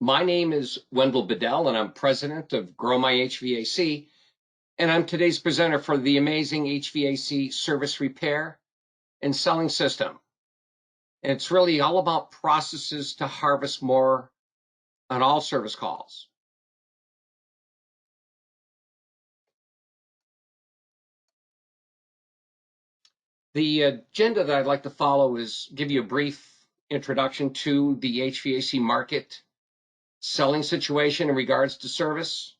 My name is Wendell Bedell, and I'm president of Grow My HVAC, and I'm today's presenter for the amazing HVAC service repair and selling system. And it's really all about processes to harvest more on all service calls. The agenda that I'd like to follow is give you a brief introduction to the HVAC market, selling situation in regards to service,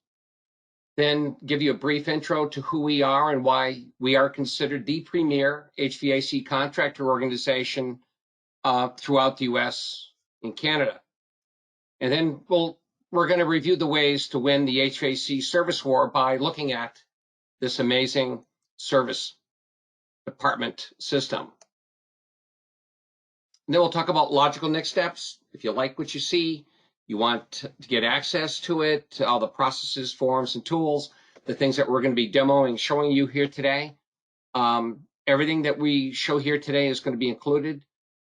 then give you a brief intro to who we are and why we are considered the premier HVAC contractor organization throughout the U.S. and Canada. And then we're going to review the ways to win the HVAC service war by looking at this amazing service department system. And then we'll talk about logical next steps. If you like what you see, you want to get access to it, all the processes, forms, and tools, the things that we're going to be demoing, showing you here today. Everything that we show here today is going to be included.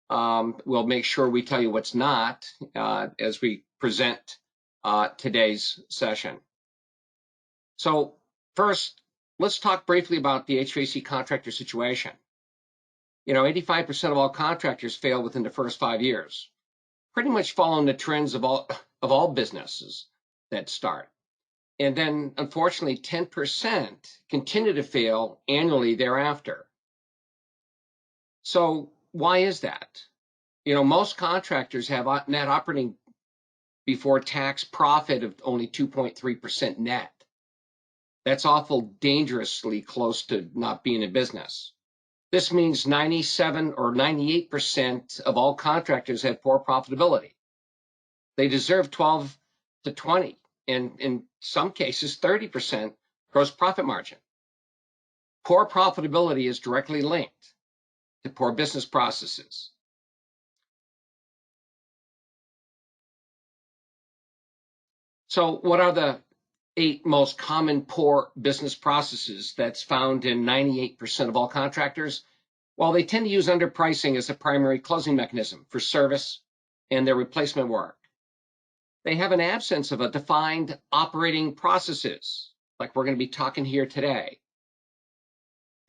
We'll make sure we tell you what's not as we present today's session. So first, let's talk briefly about the HVAC contractor situation. 85% of all contractors fail within the first 5 years, pretty much following the trends of all businesses that start. And then, unfortunately, 10% continue to fail annually thereafter. So why is that? Most contractors have net operating before tax profit of only 2.3% net. That's awful dangerously close to not being in business. This means 97 or 98% of all contractors have poor profitability. They deserve 12 to 20, and in some cases, 30% gross profit margin. Poor profitability is directly linked to poor business processes. So what are the 8 most common poor business processes that's found in 98% of all contractors? Well, they tend to use underpricing as a primary closing mechanism for service and their replacement work. They have an absence of a defined operating processes, like we're going to be talking here today.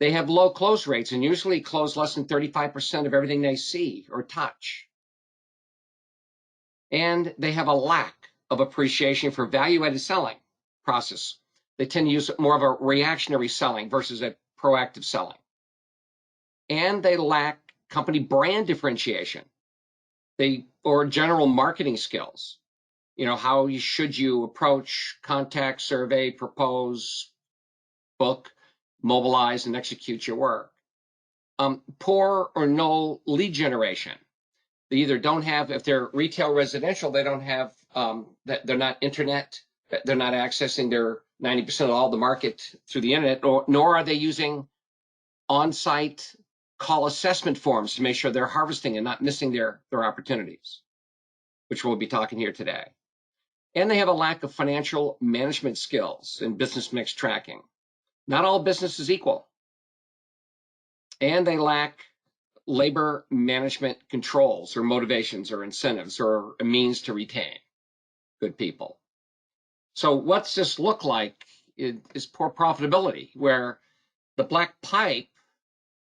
They have low close rates and usually close less than 35% of everything they see or touch. And they have a lack of appreciation for value-added selling process. They tend to use more of a reactionary selling versus a proactive selling. And they lack company brand differentiation, or general marketing skills. How should you approach, contact, survey, propose, book, mobilize, and execute your work. Poor or no lead generation. They either don't have, if they're retail residential, they don't have, they're not internet, they're not accessing their 90% of all the market through the internet, nor are they using on-site call assessment forms to make sure they're harvesting and not missing their opportunities, which we'll be talking here today. And they have a lack of financial management skills and business mix tracking. Not all business is equal. And they lack labor management controls or motivations or incentives or a means to retain good people. So what's this look like is poor profitability, where the black pipe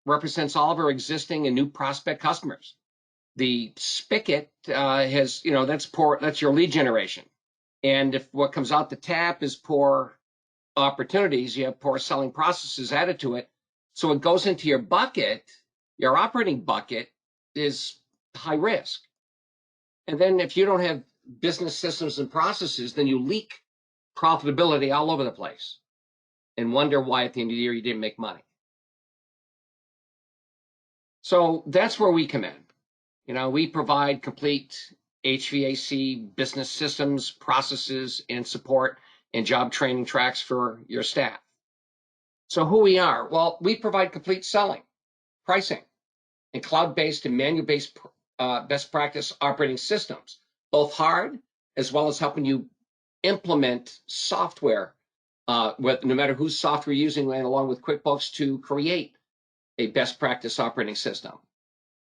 represents all of our existing and new prospect customers. The spigot has, that's poor, that's your lead generation. And if what comes out the tap is poor opportunities, you have poor selling processes added to it. So it goes into your bucket, your operating bucket is high risk. And then if you don't have business systems and processes, then you leak profitability all over the place and wonder why at the end of the year you didn't make money. So that's where we come in. We provide complete HVAC business systems, processes, and support and job training tracks for your staff. So who we are? Well, we provide complete selling, pricing, and cloud-based and manual-based best practice operating systems, both hard as well as helping you implement software, no matter whose software you're using, and along with QuickBooks to create a best practice operating system.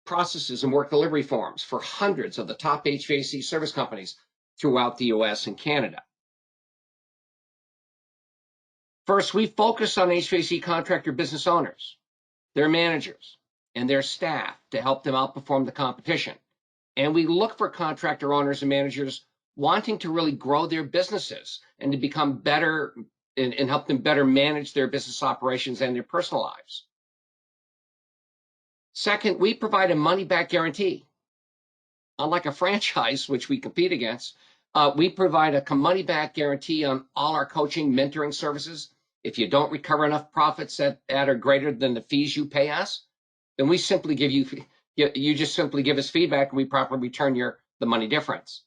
Processes and work delivery forms for hundreds of the top HVAC service companies, throughout the US and Canada. First, we focus on HVAC contractor business owners, their managers, and their staff to help them outperform the competition. And we look for contractor owners and managers wanting to really grow their businesses and to become better and help them better manage their business operations and their personal lives. Second, we provide a money-back guarantee. Unlike a franchise, which we compete against, we provide a money-back guarantee on all our coaching, mentoring services. If you don't recover enough profits at or greater than the fees you pay us, then we simply you just simply give us feedback and we properly return the money difference.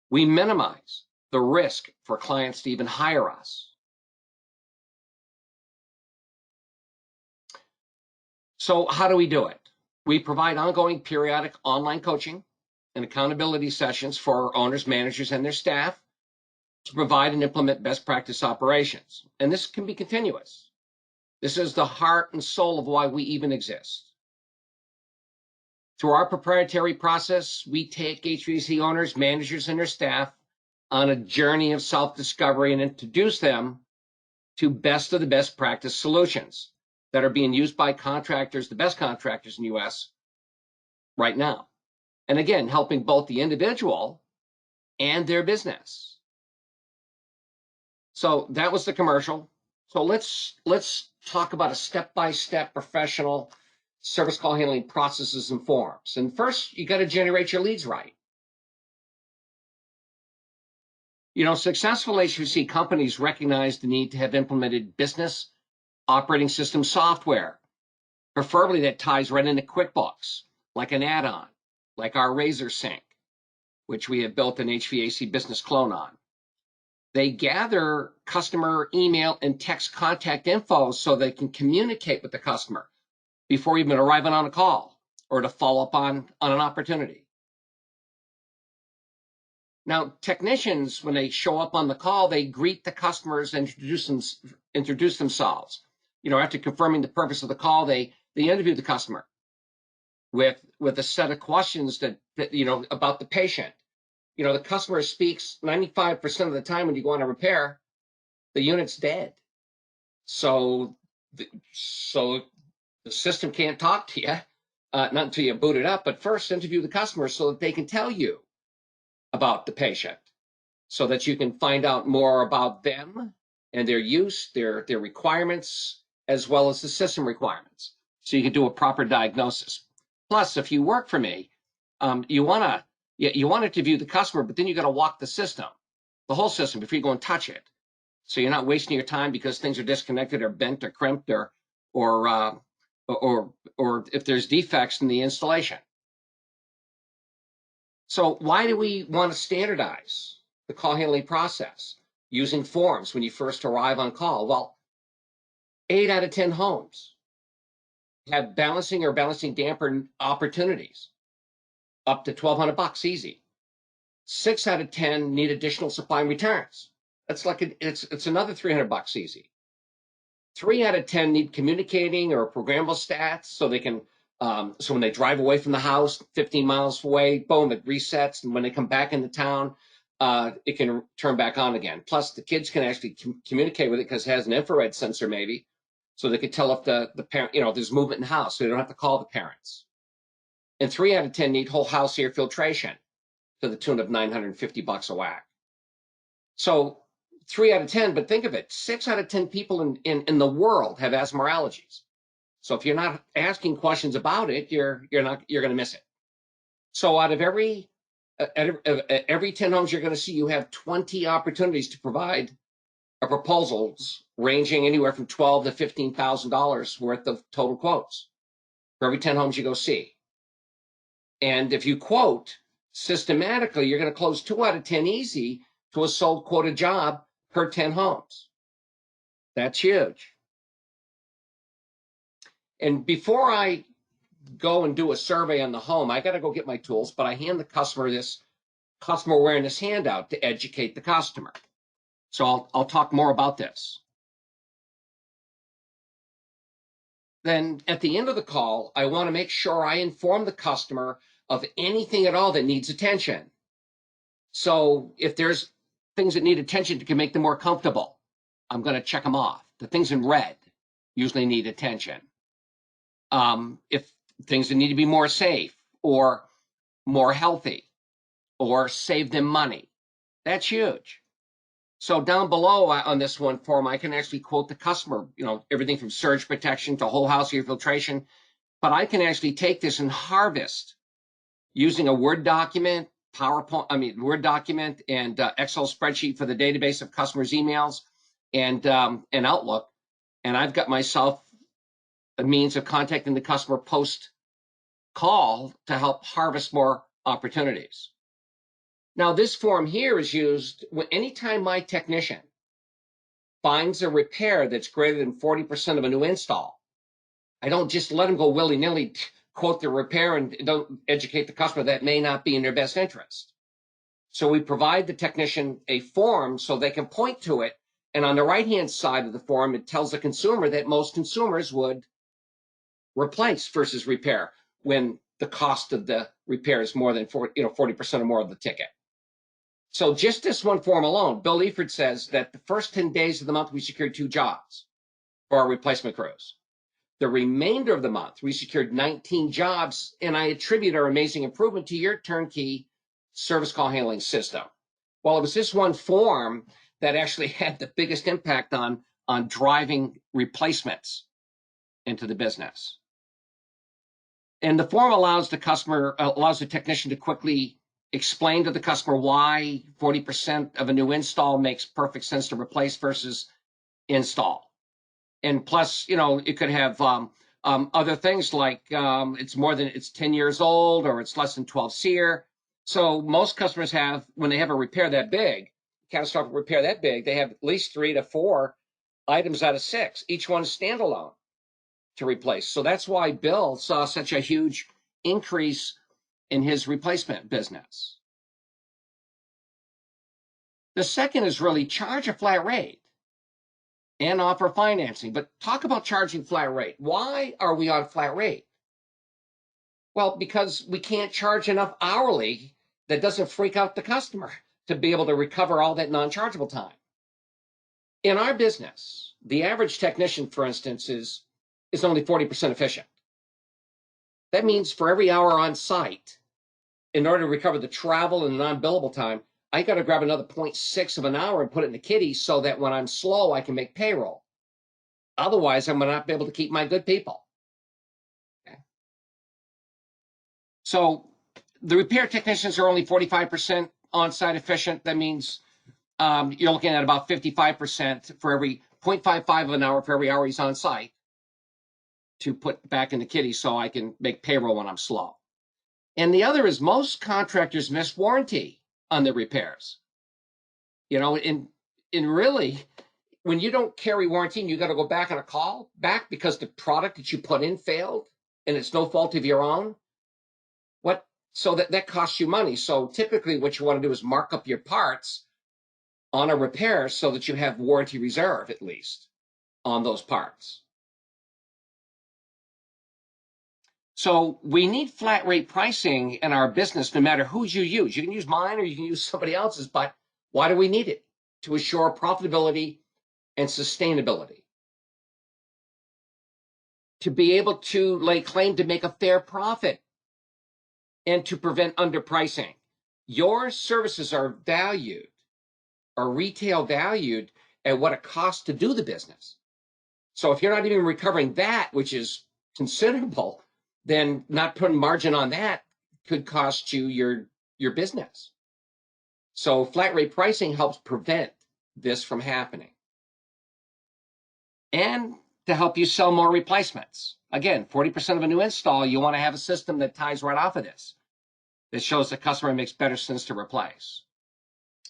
We minimize the risk for clients to even hire us. So how do we do it? We provide ongoing periodic online coaching and accountability sessions for our owners, managers, and their staff to provide and implement best practice operations. And this can be continuous. This is the heart and soul of why we even exist. Through our proprietary process, we take HVAC owners, managers, and their staff on a journey of self-discovery and introduce them to best of the best practice solutions that are being used by contractors, the best contractors in the US right now. And again, helping both the individual and their business. So that was the commercial. So let's talk about a step-by-step professional service call handling processes and forms. And first, you got to generate your leads right. You know, successful HVAC companies recognize the need to have implemented business operating system software, preferably that ties right into QuickBooks, like an add-on, like our Razor Sync, which we have built an HVAC business clone on. They gather customer email and text contact info so they can communicate with the customer before even arriving on a call or to follow up on an opportunity. Now, technicians, when they show up on the call, they greet the customers and introduce themselves. You know, after confirming the purpose of the call, they interview the customer with a set of questions that you know about the patient. You know, the customer speaks 95% of the time when you go on a repair, the unit's dead. So the system can't talk to you, not until you boot it up. But first, interview the customer so that they can tell you about the patient, so that you can find out more about them and their use, their requirements, as well as the system requirements. So you can do a proper diagnosis. Plus, if you work for me, you want to interview the customer, but then you got to walk the system, the whole system, before you go and touch it. So you're not wasting your time because things are disconnected or bent or crimped or if there's defects in the installation. So why do we want to standardize the call handling process using forms when you first arrive on call? Well, 8 out of 10 homes have balancing or balancing damper opportunities, up to $1,200 easy. 6 out of 10 need additional supply and returns. That's like it's another $300 easy. 3 out of 10 need communicating or programmable stats so they can so when they drive away from the house 15 miles away, boom, it resets, and when they come back into town, it can turn back on again. Plus, the kids can actually communicate with it because it has an infrared sensor, maybe, so they could tell if the parent, you know, there's movement in the house, so they don't have to call the parents. And 3 out of 10 need whole house air filtration to the tune of $950 a whack. So 3 out of 10, but think of it, 6 out of 10 people in the world have asthma or allergies. So if you're not asking questions about it, you're going to miss it. So out of every 10 homes you're going to see, you have 20 opportunities to provide proposals ranging anywhere from $12,000 to $15,000 worth of total quotes for every 10 homes you go see. And if you quote systematically, you're going to close 2 out of 10 easy to a sold quoted job per 10 homes. That's huge. And before I go and do a survey on the home, I got to go get my tools, but I hand the customer this customer awareness handout to educate the customer. So I'll talk more about this. Then at the end of the call, I want to make sure I inform the customer of anything at all that needs attention. So if there's things that need attention to make them more comfortable, I'm going to check them off. The things in red usually need attention. If things that need to be more safe or more healthy or save them money, that's huge. So down below on this one form, I can actually quote the customer, everything from surge protection to whole house air filtration. But I can actually take this and harvest using a Word document, Word document and Excel spreadsheet for the database of customers' emails and Outlook. And I've got myself a means of contacting the customer post call to help harvest more opportunities. Now, this form here is used anytime my technician finds a repair that's greater than 40% of a new install. I don't just let them go willy-nilly, quote the repair, and don't educate the customer. That may not be in their best interest. So we provide the technician a form so they can point to it. And on the right-hand side of the form, it tells the consumer that most consumers would replace versus repair when the cost of the repair is more than 40% or more of the ticket. So just this one form alone, Bill Eford says that the first 10 days of the month, we secured 2 jobs for our replacement crews. The remainder of the month, we secured 19 jobs, and I attribute our amazing improvement to your turnkey service call handling system. Well, it was this one form that actually had the biggest impact on driving replacements into the business. And the form allows the technician to quickly explain to the customer why 40% of a new install makes perfect sense to replace versus install. And plus, it could have other things like it's 10 years old or it's less than 12 SEER. So most customers have, when they have a repair that big, catastrophic repair that big, they have at least 3 to 4 items out of 6, each one standalone to replace. So that's why Bill saw such a huge increase in his replacement business. The second is really charge a flat rate and offer financing. But talk about charging flat rate. Why are we on flat rate? Well, because we can't charge enough hourly that doesn't freak out the customer to be able to recover all that non-chargeable time. In our business, the average technician, for instance, is only 40% efficient. That means for every hour on site, in order to recover the travel and the non-billable time, I got to grab another 0.6 of an hour and put it in the kitty so that when I'm slow, I can make payroll. Otherwise, I'm going to not be able to keep my good people. Okay. So the repair technicians are only 45% on-site efficient. That means you're looking at about 55% for every 0.55 of an hour for every hour he's on site to put back in the kitty so I can make payroll when I'm slow. And the other is most contractors miss warranty on their repairs. In really, when you don't carry warranty and you got to go back on a call back because the product that you put in failed and it's no fault of your own, so that costs you money. So typically what you want to do is mark up your parts on a repair so that you have warranty reserve at least on those parts. So we need flat rate pricing in our business no matter who you use. You can use mine or you can use somebody else's, but why do we need it? To assure profitability and sustainability. To be able to lay claim to make a fair profit and to prevent underpricing. Your services are retail valued at what it costs to do the business. So if you're not even recovering that, which is considerable, then not putting margin on that could cost you your business. So flat rate pricing helps prevent this from happening. And to help you sell more replacements. Again, 40% of a new install, you want to have a system that ties right off of this. That shows the customer it makes better sense to replace.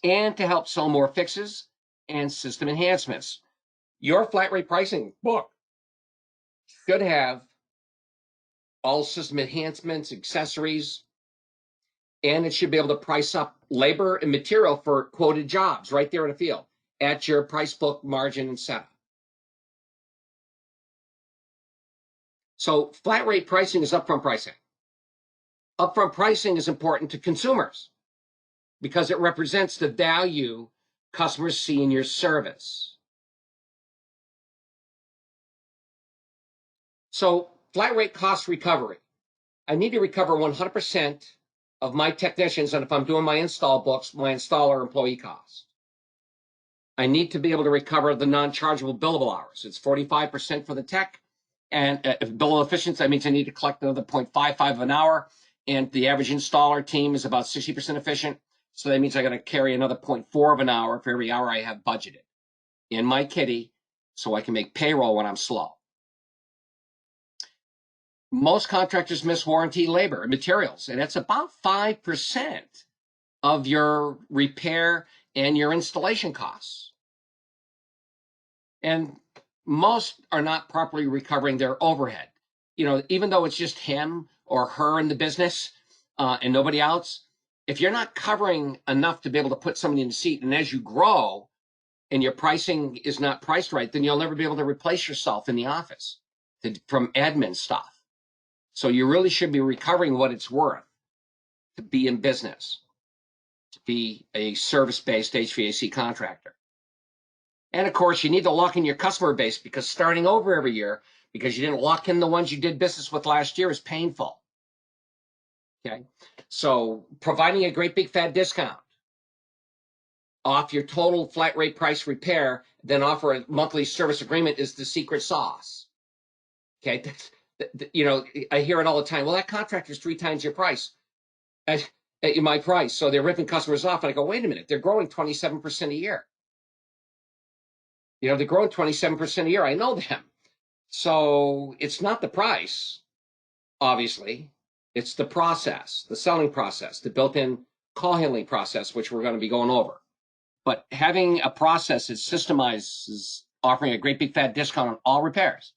And to help sell more fixes and system enhancements. Your flat rate pricing book should have all system enhancements, accessories, and it should be able to price up labor and material for quoted jobs right there in the field at your price book, margin, and setup. So flat rate pricing is upfront pricing. Upfront pricing is important to consumers because it represents the value customers see in your service. So flat rate cost recovery. I need to recover 100% of my technicians, and if I'm doing my install books, my installer employee cost. I need to be able to recover the non-chargeable billable hours. It's 45% for the tech, and if billable efficiency, that means I need to collect another 0.55 an hour, and the average installer team is about 60% efficient, so that means I got to carry another 0.4 of an hour for every hour I have budgeted in my kitty, so I can make payroll when I'm slow. Most contractors miss warranty labor and materials, and that's about 5% of your repair and your installation costs. And most are not properly recovering their overhead. You know, even though it's just him or her in the business and nobody else, if you're not covering enough to be able to put somebody in the seat, and as you grow and your pricing is not priced right, then you'll never be able to replace yourself in the office from admin stuff. So you really should be recovering what it's worth to be in business, to be a service-based HVAC contractor. And of course, you need to lock in your customer base, because starting over every year, because you didn't lock in the ones you did business with last year, is painful. Okay, so providing a great big fat discount off your total flat rate price repair, then offer a monthly service agreement is the secret sauce. Okay, you know, I hear it all the time. Well, that contractor's 3 times your price, at my price. So they're ripping customers off. And I go, wait a minute, they're growing 27% a year. You know, they're growing 27% a year. I know them. So it's not the price, obviously. It's the process, the selling process, the built-in call handling process, which we're going to be going over. But having a process that systemizes offering a great big fat discount on all repairs.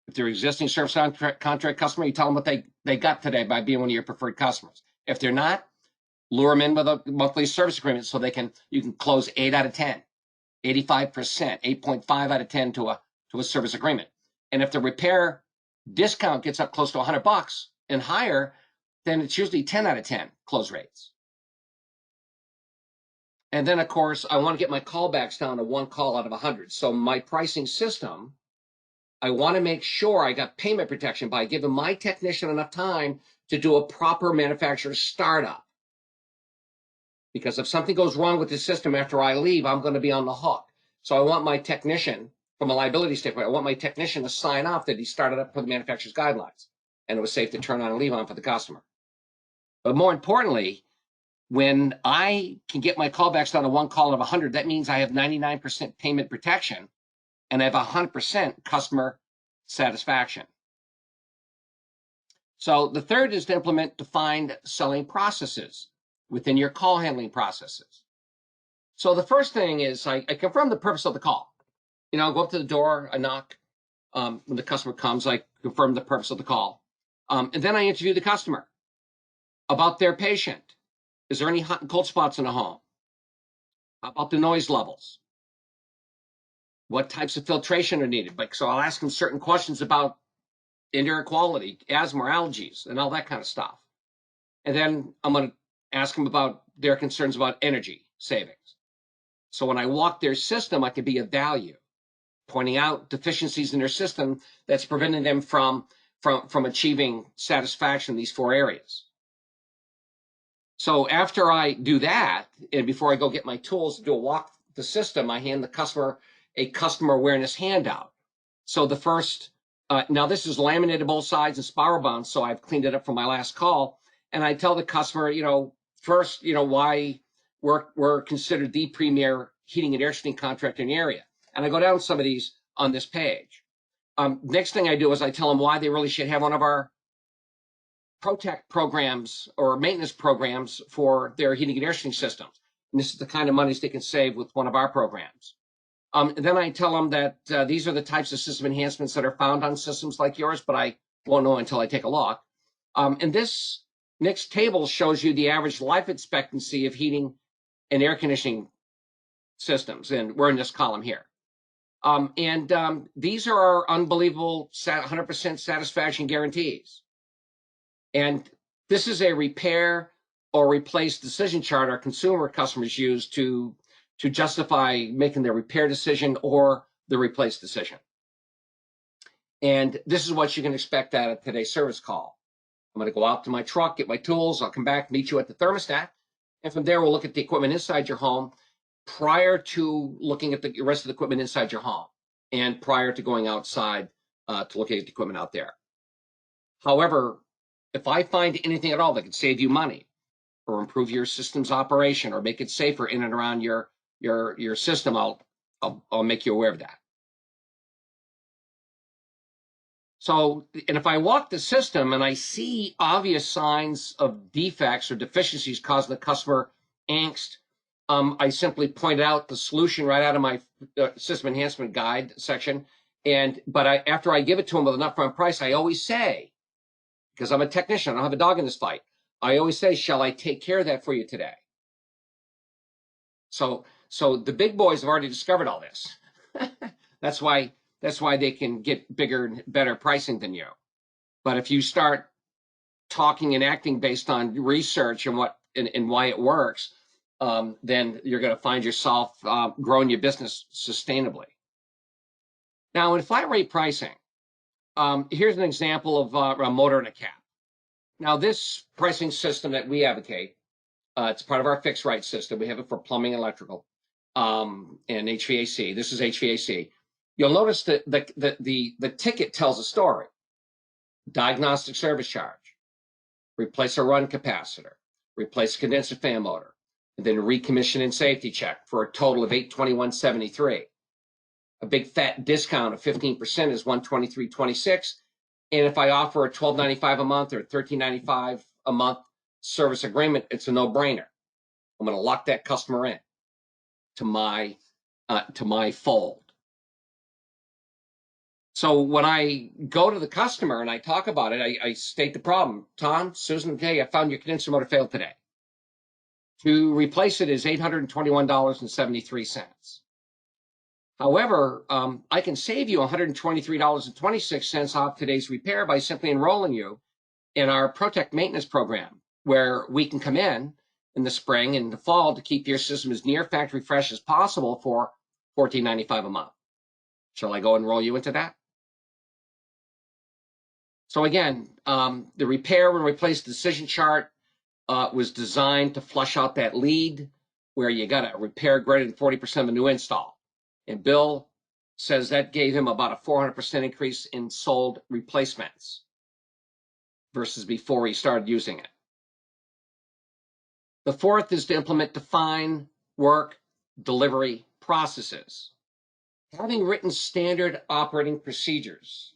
If they're existing service contract customer, you tell them what they got today by being one of your preferred customers. If they're not, lure them in with a monthly service agreement so you can close 8 out of 10, 85%, 8.5 out of 10 to a service agreement. And if the repair discount gets up close to $100 and higher, then it's usually 10 out of 10 close rates. And then, of course, I want to get my callbacks down to 1 call out of 100. So my pricing system, I want to make sure I got payment protection by giving my technician enough time to do a proper manufacturer startup. Because if something goes wrong with the system after I leave, I'm going to be on the hook. So I want my technician, from a liability standpoint, I want my technician to sign off that he started up for the manufacturer's guidelines and it was safe to turn on and leave on for the customer. But more importantly, when I can get my callbacks down to 1 call out of 100, that means I have 99% payment protection and I have 100% customer satisfaction. So the third is to implement defined selling processes within your call handling processes. So the first thing is I confirm the purpose of the call. You know, I go up to the door, I knock. When the customer comes, I confirm the purpose of the call. And then I interview the customer about their patient. Is there any hot and cold spots in the home? How about the noise levels? What types of filtration are needed? Like, so I'll ask them certain questions about indoor quality, asthma, or allergies, and all that kind of stuff. And then I'm going to ask them about their concerns about energy savings. So when I walk their system, I can be of value, pointing out deficiencies in their system that's preventing them from achieving satisfaction in these 4 areas. So after I do that, and before I go get my tools to do a walk the system, I hand the customer a customer awareness handout. So the first, now this is laminated both sides and spiral bound, so I've cleaned it up from my last call. And I tell the customer, you know, first, you know, why we're considered the premier heating and air conditioning contractor in the area. And I go down some of these on this page. Next thing I do is I tell them why they really should have one of our Protect programs or maintenance programs for their heating and air conditioning systems. And this is the kind of monies they can save with one of our programs. Then I tell them that these are the types of system enhancements that are found on systems like yours, but I won't know until I take a look. And this next table shows you the average life expectancy of heating and air conditioning systems, and we're in this column here. These are our unbelievable 100% satisfaction guarantees. And this is a repair or replace decision chart our consumer customers use to justify making their repair decision or the replace decision. And this is what you can expect out of today's service call. I'm going to go out to my truck, get my tools. I'll come back, meet you at the thermostat. And from there, we'll look at the equipment inside your home prior to looking at the rest of the equipment inside your home and prior to going outside to look at the equipment out there. However, if I find anything at all that could save you money or improve your system's operation or make it safer in and around your system, I'll make you aware of that. So, and if I walk the system and I see obvious signs of defects or deficiencies causing the customer angst, I simply point out the solution right out of my system enhancement guide section. But after I give it to them with an upfront price, I always say, because I'm a technician, I don't have a dog in this fight, I always say, shall I take care of that for you today? So the big boys have already discovered all this. That's why they can get bigger and better pricing than you. But if you start talking and acting based on research and why it works, then you're going to find yourself growing your business sustainably. Now, in flat rate pricing, here's an example of a motor and a cap. Now, this pricing system that we advocate, it's part of our fixed rate system. We have it for plumbing, electrical, and HVAC. This is HVAC. You'll notice that the ticket tells a story. Diagnostic service charge, replace a run capacitor, replace condenser fan motor, and then recommission and safety check for a total of $821.73. A big fat discount of 15% is $123.26. And if I offer a $12.95 a month or $13.95 a month service agreement, it's a no-brainer. I'm going to lock that customer in to my fold. So when I go to the customer and I talk about it, I state the problem. Tom, Susan, okay, I found your condenser motor failed today. To replace it is $821.73. However, I can save you $123.26 off today's repair by simply enrolling you in our Protect maintenance program, where we can come in the spring and the fall to keep your system as near factory fresh as possible for $14.95 a month. Shall I go enroll you into that? So again, the repair and replace decision chart was designed to flush out that lead where you got a repair greater than 40% of a new install. And Bill says that gave him about a 400% increase in sold replacements versus before he started using it. The fourth is to implement define work delivery processes. Having written standard operating procedures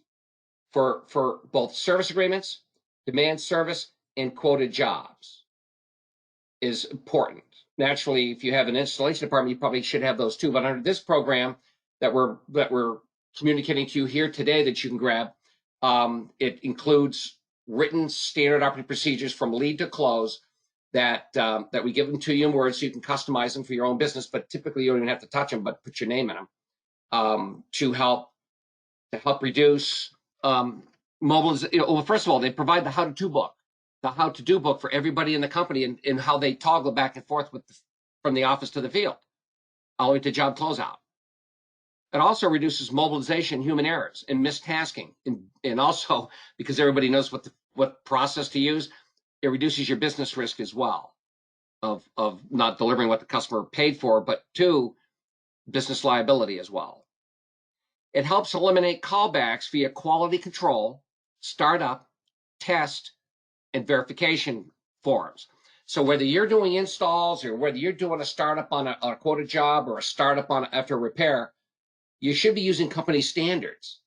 for both service agreements, demand service, and quoted jobs is important. Naturally, if you have an installation department, you probably should have those too. But under this program that we're communicating to you here today that you can grab, it includes written standard operating procedures from lead to close that we give them to you in Word so you can customize them for your own business. But typically, you don't even have to touch them, but put your name in them to help reduce mobilization. Well, first of all, they provide the how-to book. The how-to-do book for everybody in the company and how they toggle back and forth from the office to the field, all the way to job closeout. It also reduces mobilization, human errors, and mistasking. And also, because everybody knows what process to use, it reduces your business risk as well of not delivering what the customer paid for, but two, business liability as well. It helps eliminate callbacks via quality control, startup, test, and verification forms. So whether you're doing installs or whether you're doing a startup on a quoted job or a startup after a repair, you should be using company standards.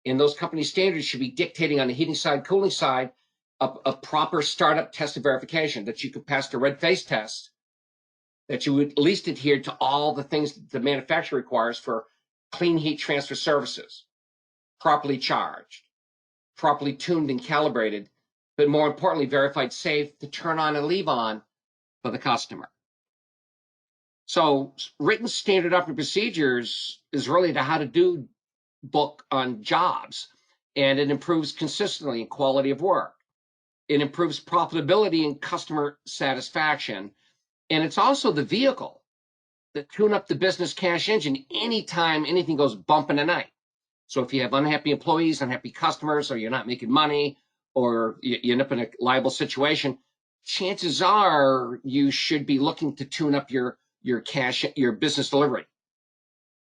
And those company standards should be dictating on the heating side, cooling side, a proper startup test and verification that you can pass the red face test, that you would at least adhere to all the things that the manufacturer requires for clean heat transfer services, properly charged, properly tuned and calibrated, but more importantly, verified safe to turn on and leave on for the customer. So written standard operating procedures is really the how-to-do book on jobs, and it improves consistently in quality of work. It improves profitability and customer satisfaction. And it's also the vehicle that tune up the business cash engine anytime anything goes bump in the night. So if you have unhappy employees, unhappy customers, or you're not making money, or you end up in a liable situation, chances are you should be looking to tune up your cash, your business delivery,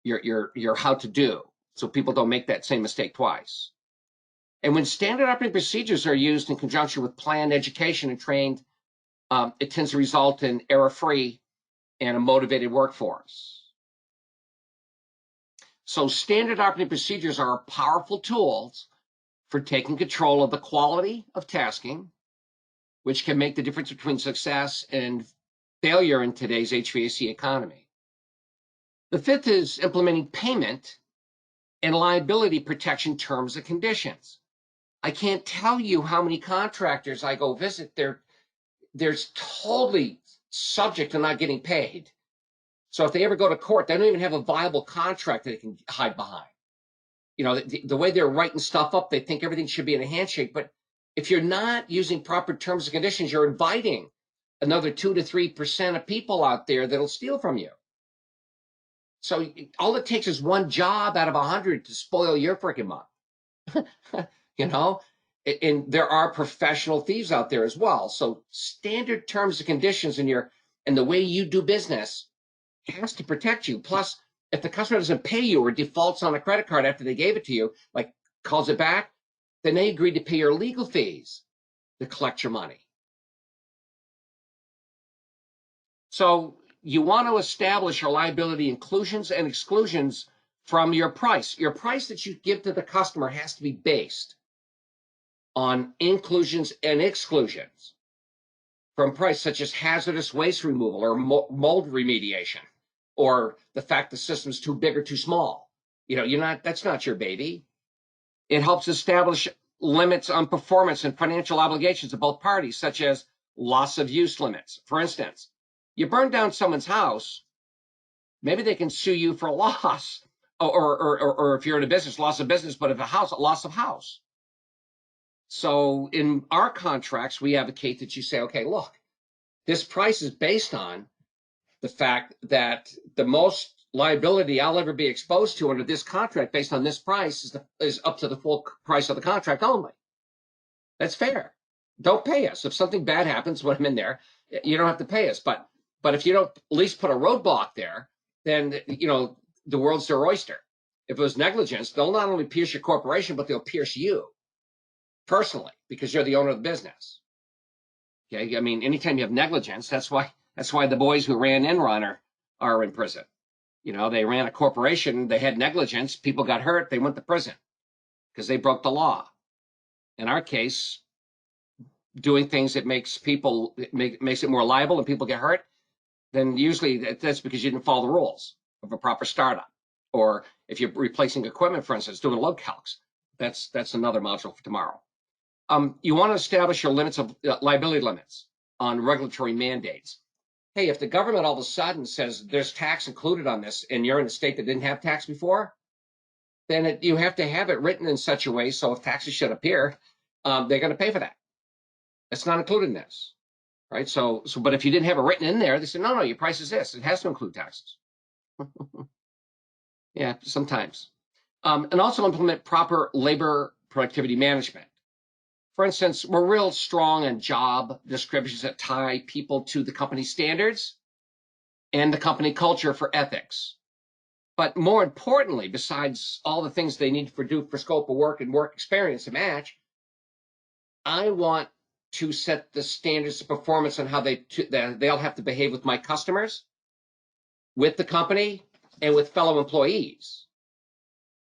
your how to do, so people don't make that same mistake twice. And when standard operating procedures are used in conjunction with planned education and trained, it tends to result in error-free and a motivated workforce. So standard operating procedures are powerful tools for taking control of the quality of tasking, which can make the difference between success and failure in today's HVAC economy. The fifth is implementing payment and liability protection terms and conditions. I can't tell you how many contractors I go visit. They're totally subject to not getting paid. So if they ever go to court, they don't even have a viable contract that they can hide behind. You know, the way they're writing stuff up, they think everything should be in a handshake. But if you're not using proper terms and conditions, you're inviting another 2 to 3% of people out there that'll steal from you. So all it takes is one job out of 100 to spoil your freaking month. You know, and there are professional thieves out there as well. So standard terms and conditions in and the way you do business has to protect you. Plus, if the customer doesn't pay you or defaults on a credit card after they gave it to you, like calls it back, then they agreed to pay your legal fees to collect your money. So you want to establish your liability inclusions and exclusions from your price. Your price that you give to the customer has to be based on inclusions and exclusions from price, such as hazardous waste removal or mold remediation, or the fact the system's too big or too small. You know, that's not your baby. It helps establish limits on performance and financial obligations of both parties, such as loss of use limits. For instance, you burn down someone's house, maybe they can sue you for loss, or if you're in a business, loss of business, but if a house, loss of house. So in our contracts, we advocate that you say, okay, look, this price is based on the fact that the most liability I'll ever be exposed to under this contract based on this price is up to the full price of the contract only. That's fair. Don't pay us. If something bad happens when I'm in there, you don't have to pay us. But if you don't at least put a roadblock there, then, you know, the world's their oyster. If it was negligence, they'll not only pierce your corporation, but they'll pierce you personally, because you're the owner of the business. Okay, I mean, anytime you have negligence, that's why the boys who ran Enron are in prison. You know, they ran a corporation, they had negligence, people got hurt, they went to prison because they broke the law. In our case, doing things that makes it more liable and people get hurt, then usually that's because you didn't follow the rules of a proper startup. Or if you're replacing equipment, for instance, doing load calcs, that's another module for tomorrow. You want to establish your limits of liability limits on regulatory mandates. Hey, if the government all of a sudden says there's tax included on this and you're in a state that didn't have tax before, then you have to have it written in such a way so if taxes should appear, they're going to pay for that. It's not included in this, right? So, but if you didn't have it written in there, they said, no, your price is this. It has to include taxes. Yeah, sometimes. And also implement proper labor productivity management. For instance, we're real strong on job descriptions that tie people to the company standards and the company culture for ethics. But more importantly, besides all the things they need to do for scope of work and work experience to match, I want to set the standards of performance on how they'll have to behave with my customers, with the company, and with fellow employees.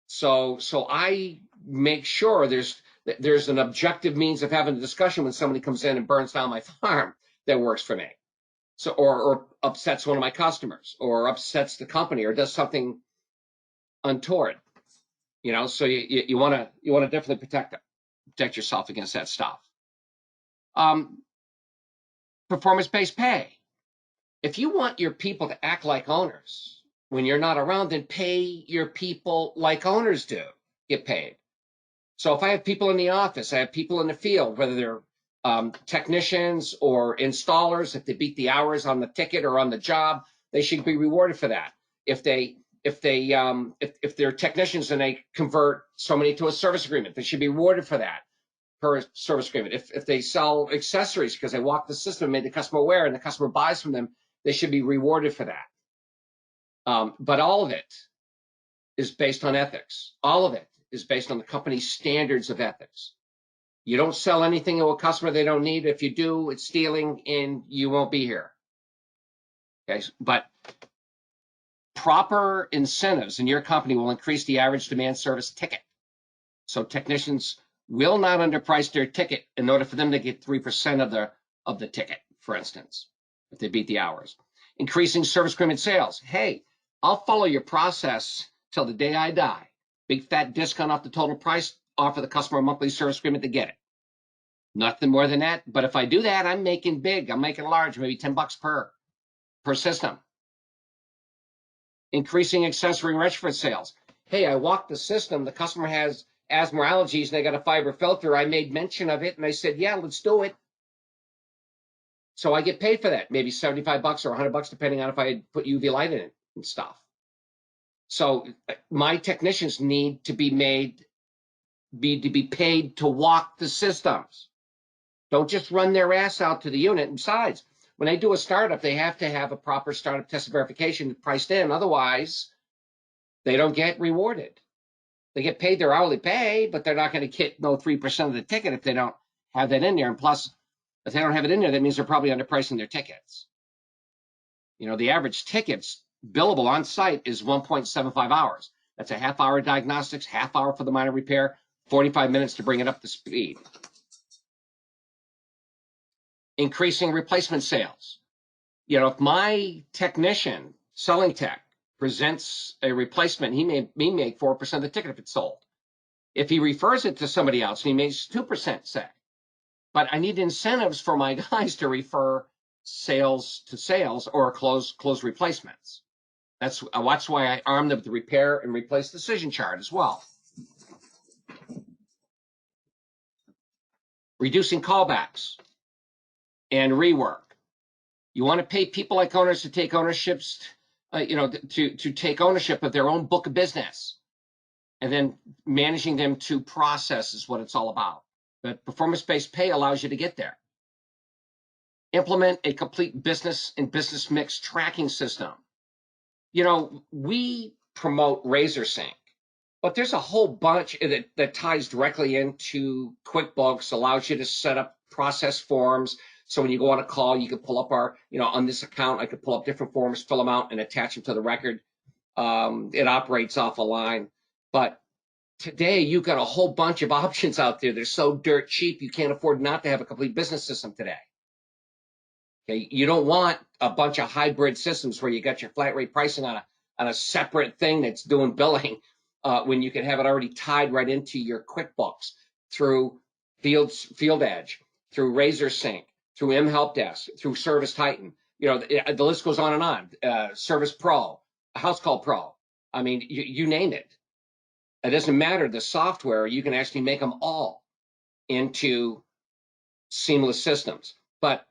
So I make sure there's an objective means of having a discussion when somebody comes in and burns down my farm that works for me. So, or upsets one of my customers, or upsets the company, or does something untoward. You know, so you want to definitely protect yourself against that stuff. Performance-based pay. If you want your people to act like owners when you're not around, then pay your people like owners do. Get paid. So if I have people in the office, I have people in the field, whether they're Technicians or installers, if they beat the hours on the ticket or on the job, they should be rewarded for that. If they're technicians and they convert somebody to a service agreement, they should be rewarded for that per service agreement. If they sell accessories because they walk the system and made the customer aware and the customer buys from them, they should be rewarded for that. But all of it is based on ethics. All of it is based on the company's standards of ethics. You don't sell anything to a customer they don't need. If you do, it's stealing and you won't be here. Okay, but proper incentives in your company will increase the average demand service ticket. So technicians will not underprice their ticket in order for them to get 3% of the ticket, for instance, if they beat the hours. Increasing service agreement sales. Hey, I'll follow your process till the day I die. Big fat discount off the total price, offer the customer a monthly service agreement to get it. Nothing more than that. But if I do that, I'm making big. I'm making large, maybe $10 per system. Increasing accessory and retrofit sales. Hey, I walked the system. The customer has asthma or allergies, and they got a fiber filter. I made mention of it, and I said, yeah, let's do it. So I get paid for that, maybe $75 or $100, depending on if I put UV light in it and stuff. So my technicians need to be paid to walk the systems. Don't just run their ass out to the unit. And besides, when they do a startup, they have to have a proper startup test verification priced in. Otherwise, they don't get rewarded. They get paid their hourly pay, but they're not going to get no 3% of the ticket if they don't have that in there. And plus, if they don't have it in there, that means they're probably underpricing their tickets. You know, the average tickets billable on site is 1.75 hours. That's a half-hour diagnostics, half-hour for the minor repair, 45 minutes to bring it up to speed. Increasing replacement sales. You know, if my technician, selling tech, presents a replacement, he may make 4% of the ticket if it's sold. If he refers it to somebody else, he makes 2%, say. But I need incentives for my guys to refer sales to sales or close replacements. That's why I arm them with the repair and replace decision chart as well. Reducing callbacks and rework. You want to pay people like owners to take ownerships, to take ownership of their own book of business, and then managing them to process is what it's all about. But performance-based pay allows you to get there. Implement a complete business and business mix tracking system. You know, we promote RazorSync, but there's a whole bunch that ties directly into QuickBooks, allows you to set up process forms. So when you go on a call, you can pull up on this account, I could pull up different forms, fill them out, and attach them to the record. It operates off a line. But today, you've got a whole bunch of options out there. They're so dirt cheap, you can't afford not to have a complete business system today. Okay, you don't want a bunch of hybrid systems where you got your flat rate pricing on a separate thing that's doing billing when you can have it already tied right into your QuickBooks through Field Edge, through RazorSync, through mHelpDesk, through Service Titan. You know, the list goes on and on. Service Pro, House Call Pro. I mean, you name it. It doesn't matter the software. You can actually make them all into seamless systems. But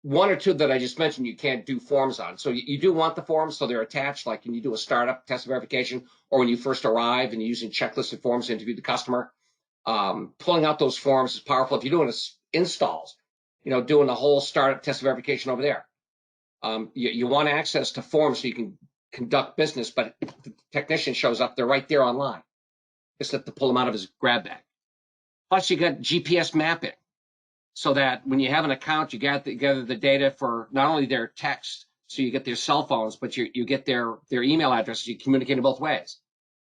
one or two that I just mentioned, you can't do forms on. So you do want the forms, so they're attached, like when you do a startup test verification, or when you first arrive and you're using checklists and forms to interview the customer. Pulling out those forms is powerful. If you're doing installs, doing the whole startup test verification over there. You want access to forms so you can conduct business, but if the technician shows up, they're right there online. Just have to pull them out of his grab bag. Plus, you got GPS mapping, so that when you have an account, you gather the data for not only their text, so you get their cell phones, but you get their email addresses. You communicate in both ways.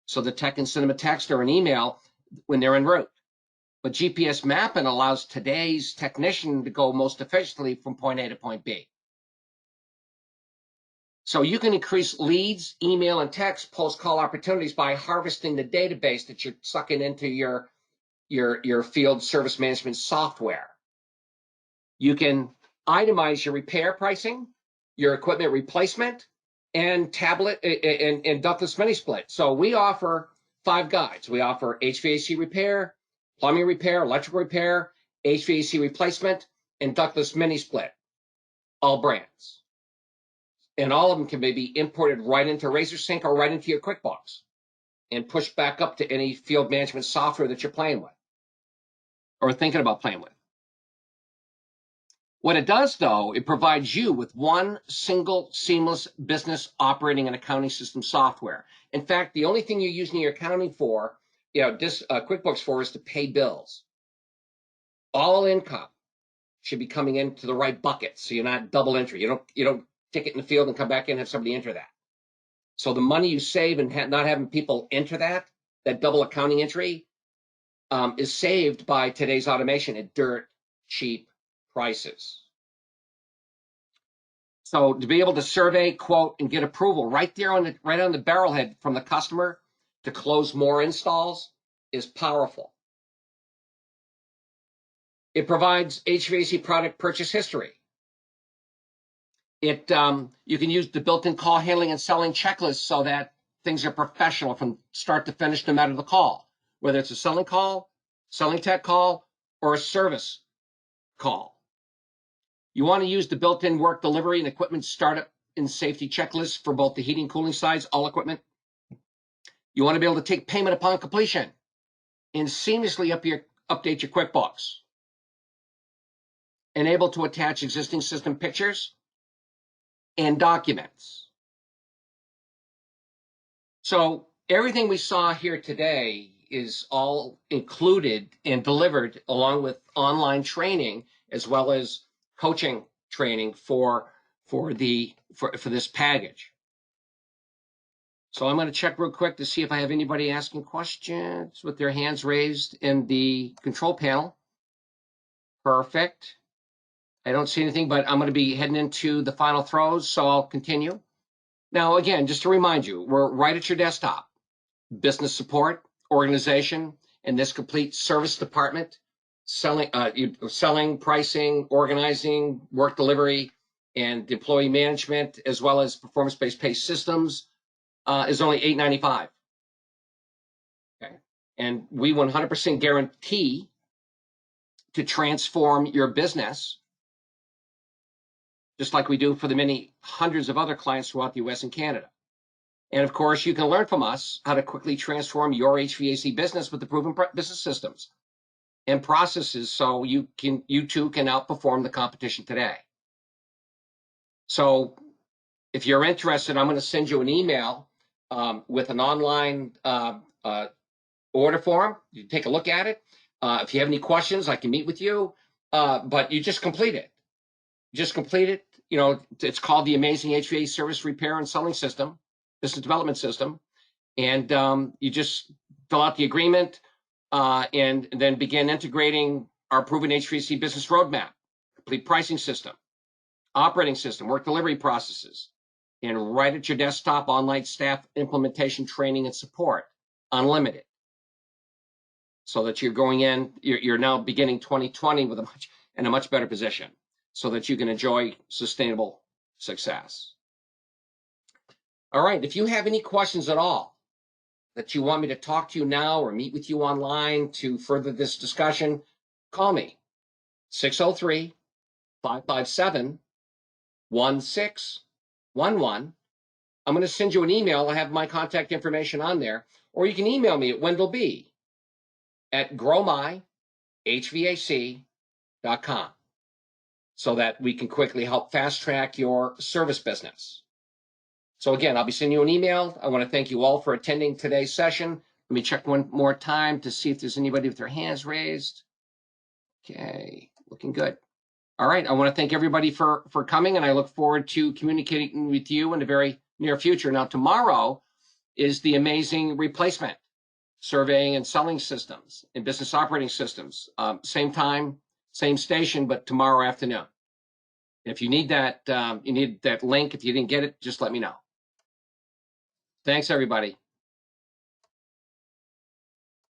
So the tech can send them a text or an email when they're en route. But GPS mapping allows today's technician to go most efficiently from point A to point B. So you can increase leads, email, and text post-call opportunities by harvesting the database that you're sucking into your field service management software. You can itemize your repair pricing, your equipment replacement, and tablet and ductless mini split. So we offer 5 guides. We offer HVAC repair, plumbing repair, electrical repair, HVAC replacement, and ductless mini split, all brands. And all of them can be imported right into RazorSync or right into your QuickBooks and pushed back up to any field management software that you're playing with or thinking about playing with. What it does, though, it provides you with one single seamless business operating and accounting system software. In fact, the only thing you're using your accounting for, QuickBooks for, is to pay bills. All income should be coming into the right bucket, so you're not double entry. You don't stick it in the field and come back in and have somebody enter that. So the money you save and not having people enter that double accounting entry, is saved by today's automation at dirt cheap prices. So to be able to survey, quote, and get approval right on the barrelhead from the customer to close more installs is powerful. It provides HVAC product purchase history. You can use the built-in call handling and selling checklist so that things are professional from start to finish, no matter the call, whether it's a selling call, selling tech call, or a service call. You want to use the built-in work delivery and equipment startup and safety checklists for both the heating and cooling sides, all equipment. You want to be able to take payment upon completion and seamlessly update your QuickBooks. And able to attach existing system pictures and documents. So everything we saw here today is all included and delivered along with online training as well as coaching training for this package. So I'm going to check real quick to see if I have anybody asking questions with their hands raised in the control panel. Perfect. I don't see anything, but I'm going to be heading into the final throws, so I'll continue. Now, again, just to remind you, we're right at your desktop. Business support, organization, and this complete service department, selling, pricing, organizing, work delivery, and employee management, as well as performance-based pay systems, is only $8.95. Okay, and we 100% guarantee to transform your business, just like we do for the many hundreds of other clients throughout the US and Canada. And of course, you can learn from us how to quickly transform your HVAC business with the proven business systems and processes so you too can outperform the competition today. So if you're interested, I'm going to send you an email with an online order form. You take a look at it. If you have any questions, I can meet with you, but you just complete it. Just complete it. You know, it's called the Amazing HVAC Service Repair and Selling System, Business Development System. And you just fill out the agreement and then begin integrating our proven HVAC business roadmap, complete pricing system, operating system, work delivery processes, and right at your desktop, online staff implementation, training, and support, unlimited. So that you're going in, you're now beginning 2020 with in a much better position, so that you can enjoy sustainable success. All right, if you have any questions at all that you want me to talk to you now or meet with you online to further this discussion, call me, 603-557-1611. I'm going to send you an email. I have my contact information on there, or you can email me at wendellb@growmyhvac.com so that we can quickly help fast track your service business. So again, I'll be sending you an email. I want to thank you all for attending today's session. Let me check one more time to see if there's anybody with their hands raised. Okay, looking good. All right, I want to thank everybody for coming, and I look forward to communicating with you in the very near future. Now, tomorrow is the Amazing Replacement Surveying and Selling Systems and Business Operating Systems. Same time, same station, but tomorrow afternoon. If you need that link, if you didn't get it, just let me know. Thanks, everybody.